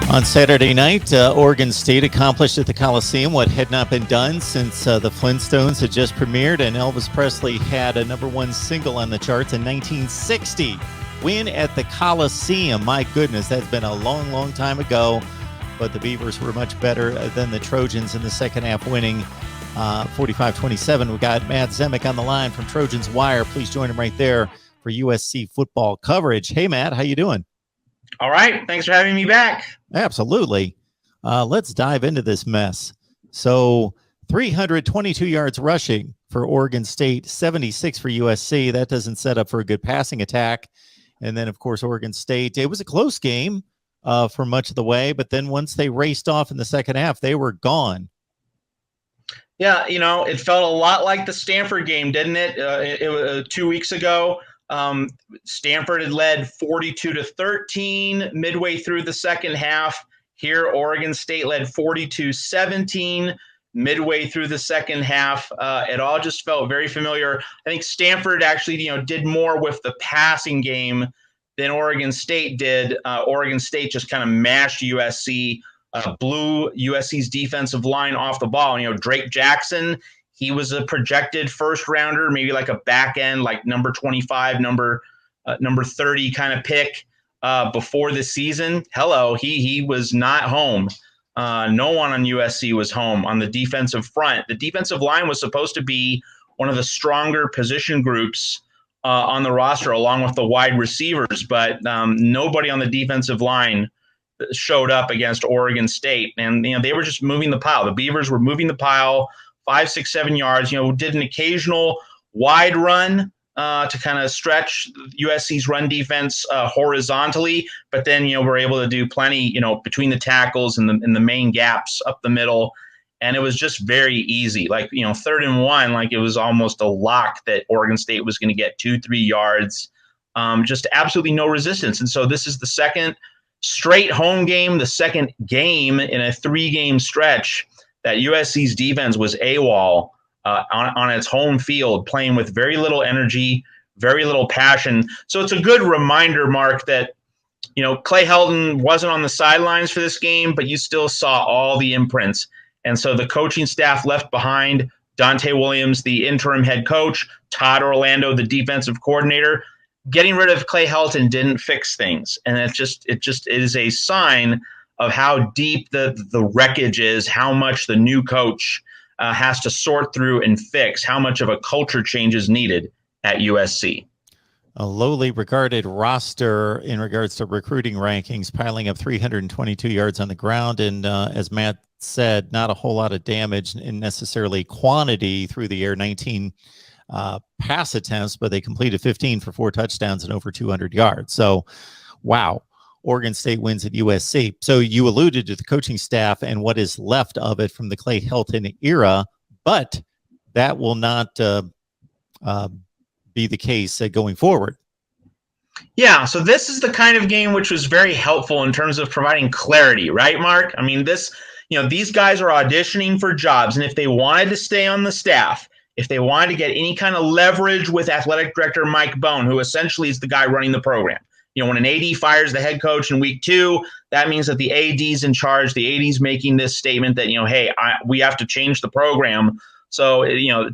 On Saturday night, Oregon State accomplished at the Coliseum what had not been done since the Flintstones had just premiered, and Elvis Presley had a #1 single on the charts in 1960. Win at the Coliseum. My goodness, that's been a long, long time ago, but the Beavers were much better than the Trojans in the second half, winning 45-27. We got Matt Zemek on the line from Trojans Wire. Please join him right there for USC football coverage. Hey, Matt, how you doing? All right. Thanks for having me back. Absolutely. Let's dive into this mess. So 322 yards rushing for Oregon State, 76 for USC. That doesn't set up for a good passing attack. And then, of course, Oregon State, it was a close game for much of the way. But then once they raced off in the second half, they were gone. Yeah, it felt a lot like the Stanford game, didn't it? It was 2 weeks ago. Stanford had led 42-13 midway through the second half. Here, Oregon State led 42-17 midway through the second half. It all just felt very familiar. I think Stanford actually, did more with the passing game than Oregon State did. Oregon State just kind of mashed USC, blew USC's defensive line off the ball. Drake Jackson, he was a projected first rounder, maybe like a back end, like number 25, number 30 kind of pick before the season. Hello, he was not home. No one on USC was home on the defensive front. The defensive line was supposed to be one of the stronger position groups on the roster, along with the wide receivers, but nobody on the defensive line showed up against Oregon State. And, they were just moving the pile. The Beavers were moving the pile 5, 6, 7 yards, did an occasional wide run to kind of stretch USC's run defense horizontally, but then, we're able to do plenty, between the tackles and the main gaps up the middle. And it was just very easy. Like, 3rd and 1, like it was almost a lock that Oregon State was going to get 2-3 yards, just absolutely no resistance. And so this is the second straight home game, the second game in a 3-game stretch that USC's defense was AWOL on its home field, playing with very little energy, very little passion. So it's a good reminder, Mark, that, Clay Helton wasn't on the sidelines for this game, but you still saw all the imprints. And so the coaching staff left behind, Dante Williams, the interim head coach, Todd Orlando, the defensive coordinator, getting rid of Clay Helton didn't fix things. And it is a sign of how deep the wreckage is, how much the new coach has to sort through and fix, how much of a culture change is needed at USC. A lowly regarded roster in regards to recruiting rankings, piling up 322 yards on the ground. And as Matt said, not a whole lot of damage in necessarily quantity through the air, 19 pass attempts, but they completed 15 for 4 touchdowns and over 200 yards. So, wow. Oregon State wins at USC. So you alluded to the coaching staff and what is left of it from the Clay Helton era, but that will not be the case going forward. Yeah, so this is the kind of game which was very helpful in terms of providing clarity, right, Mark? I mean, these guys are auditioning for jobs, and if they wanted to stay on the staff, if they wanted to get any kind of leverage with athletic director Mike Bone, who essentially is the guy running the program, when an AD fires the head coach in week 2, that means that the AD's in charge. The AD's making this statement that, hey, we have to change the program. So,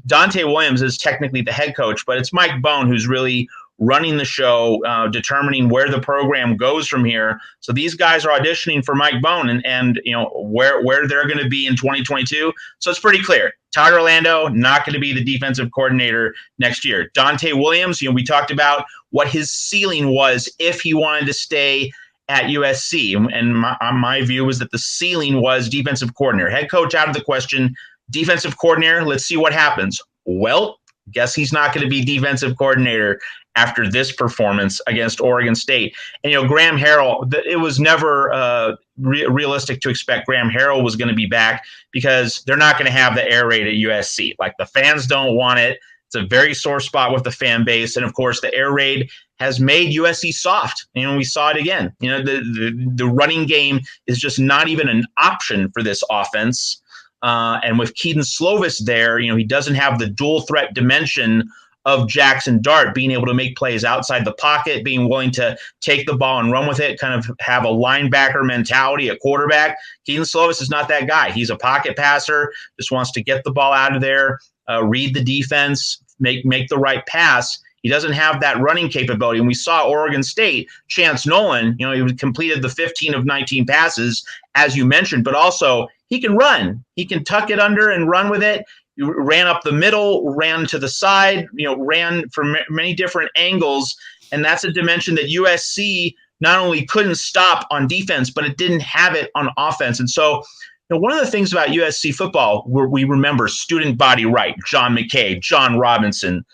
Dante Williams is technically the head coach, but it's Mike Bone who's really running the show, determining where the program goes from here. So these guys are auditioning for Mike Bone and where they're going to be in 2022. So it's pretty clear. Todd Orlando, not going to be the defensive coordinator next year. Dante Williams, we talked about what his ceiling was if he wanted to stay at USC. And my view was that the ceiling was defensive coordinator. Head coach out of the question. Defensive coordinator, let's see what happens. Well, guess he's not going to be defensive coordinator after this performance against Oregon State. And, Graham Harrell, it was never realistic to expect Graham Harrell was going to be back because they're not going to have the air raid at USC. Like, the fans don't want it. It's a very sore spot with the fan base. And, of course, the air raid has made USC soft. We saw it again. The running game is just not even an option for this offense. And with Keaton Slovis there, he doesn't have the dual threat dimension of Jackson Dart being able to make plays outside the pocket, being willing to take the ball and run with it, kind of have a linebacker mentality, a quarterback. Kedon Slovis is not that guy. He's a pocket passer, just wants to get the ball out of there, read the defense, make the right pass. He doesn't have that running capability. And we saw Oregon State, Chance Nolan, he completed the 15 of 19 passes, as you mentioned, but also he can run. He can tuck it under and run with it. He ran up the middle, ran to the side, ran from many different angles. And that's a dimension that USC not only couldn't stop on defense, but it didn't have it on offense. And so one of the things about USC football, we remember student body right, John McKay, John Robinson,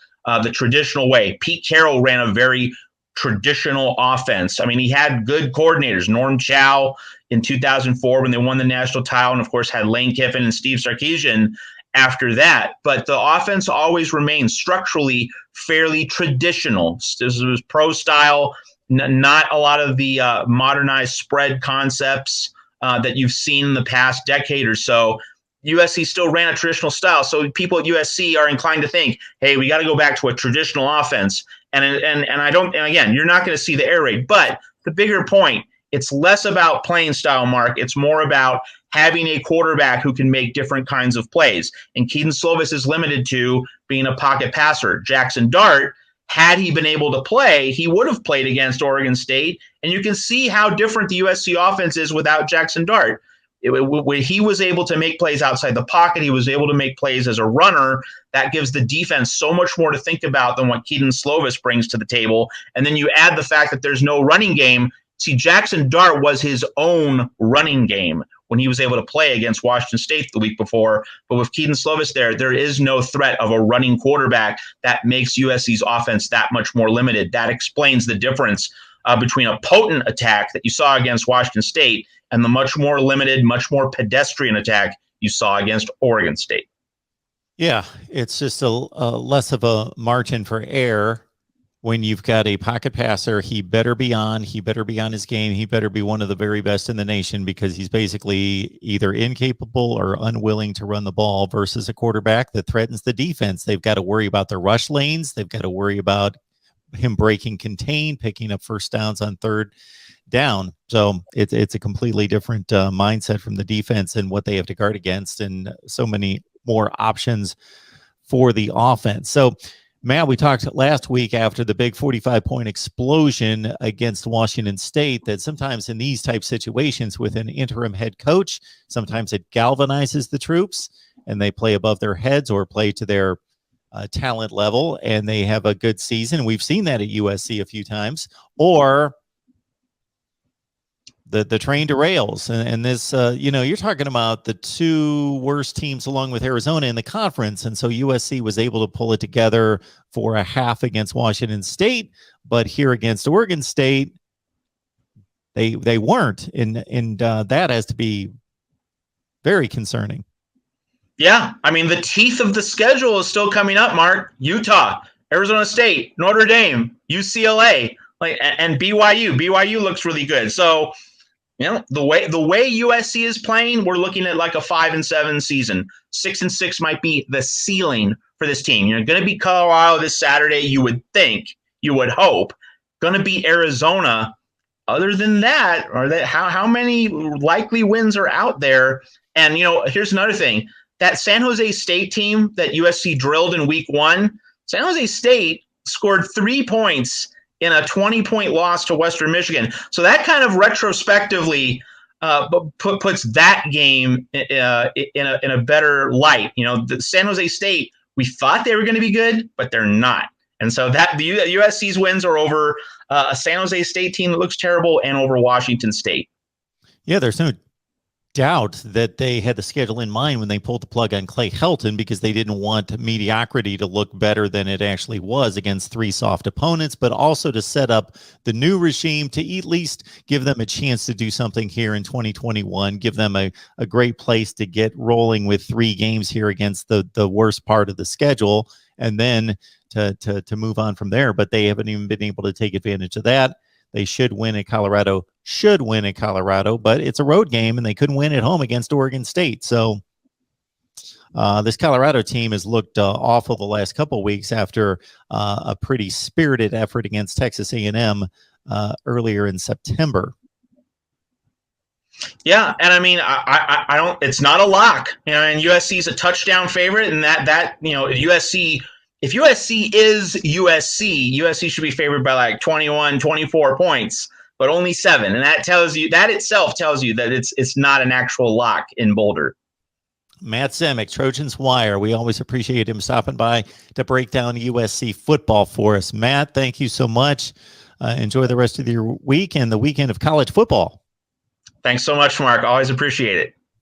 the traditional way. Pete Carroll ran a very traditional offense. I mean, he had good coordinators, Norm Chow in 2004 when they won the national title, and of course had Lane Kiffin and Steve Sarkisian after that. But the offense always remained structurally fairly traditional. This was pro style, not a lot of the modernized spread concepts that you've seen in the past decade or so. USC still ran a traditional style. So people at USC are inclined to think, hey, we got to go back to a traditional offense. And again, you're not going to see the air raid. But the bigger point, it's less about playing style, Mark. It's more about having a quarterback who can make different kinds of plays. And Kedon Slovis is limited to being a pocket passer. Jackson Dart, had he been able to play, he would have played against Oregon State. And you can see how different the USC offense is without Jackson Dart. When he was able to make plays outside the pocket, he was able to make plays as a runner. That gives the defense so much more to think about than what Kedon Slovis brings to the table. And then you add the fact that there's no running game. See, Jackson Dart was his own running game when he was able to play against Washington State the week before. But with Kedon Slovis there is no threat of a running quarterback that makes USC's offense that much more limited. That explains the difference between a potent attack that you saw against Washington State and the much more limited, much more pedestrian attack you saw against Oregon State. Yeah, it's just a less of a margin for error when you've got a pocket passer. He better be on his game. He better be one of the very best in the nation, because he's basically either incapable or unwilling to run the ball versus a quarterback that threatens the defense. They've got to worry about the rush lanes. They've got to worry about him breaking contain, picking up first downs on third down. So it's a completely different mindset from the defense and what they have to guard against, and so many more options for the offense. So, Matt, we talked last week after the big 45-point explosion against Washington State that sometimes in these type situations with an interim head coach, sometimes it galvanizes the troops and they play above their heads or play to their talent level and they have a good season. We've seen that at USC a few times. Or the train derails. And this, you're talking about the two worst teams along with Arizona in the conference. And so USC was able to pull it together for a half against Washington State, but here against Oregon State, they weren't. And that has to be very concerning. Yeah. I mean, the teeth of the schedule is still coming up, Mark. Utah, Arizona State, Notre Dame, UCLA, and BYU. BYU looks really good. So, the way USC is playing, we're looking at like a 5-7 season. 6-6 might be the ceiling for this team. You're going to beat Colorado this Saturday. You would think, you would hope. Going to beat Arizona. Other than that, how many likely wins are out there? And here's another thing: that San Jose State team that USC drilled in Week 1, San Jose State scored 3 points in a 20-point loss to Western Michigan. So that kind of retrospectively puts that game in a better light. The San Jose State, we thought they were going to be good, but they're not. And so that the USC's wins are over a San Jose State team that looks terrible and over Washington State. Yeah, there's no doubt that they had the schedule in mind when they pulled the plug on Clay Helton, because they didn't want mediocrity to look better than it actually was against 3 soft opponents, but also to set up the new regime to at least give them a chance to do something here in 2021, give them a great place to get rolling with 3 games here against the worst part of the schedule, and then to move on from there. But they haven't even been able to take advantage of that. They should win at Colorado, but it's a road game and they couldn't win at home against Oregon State. So This Colorado team has looked awful the last couple of weeks after a pretty spirited effort against Texas A&M earlier in September. Yeah, and I mean, I don't. It's not a lock, and USC is a touchdown favorite, and that USC. If USC is USC should be favored by like 21, 24 points, but only 7, and that itself tells you that it's not an actual lock in Boulder. Matt Zemek, Trojans Wire. We always appreciate him stopping by to break down USC football for us. Matt, thank you so much. Enjoy the rest of your week and the weekend of college football. Thanks so much, Mark. Always appreciate it.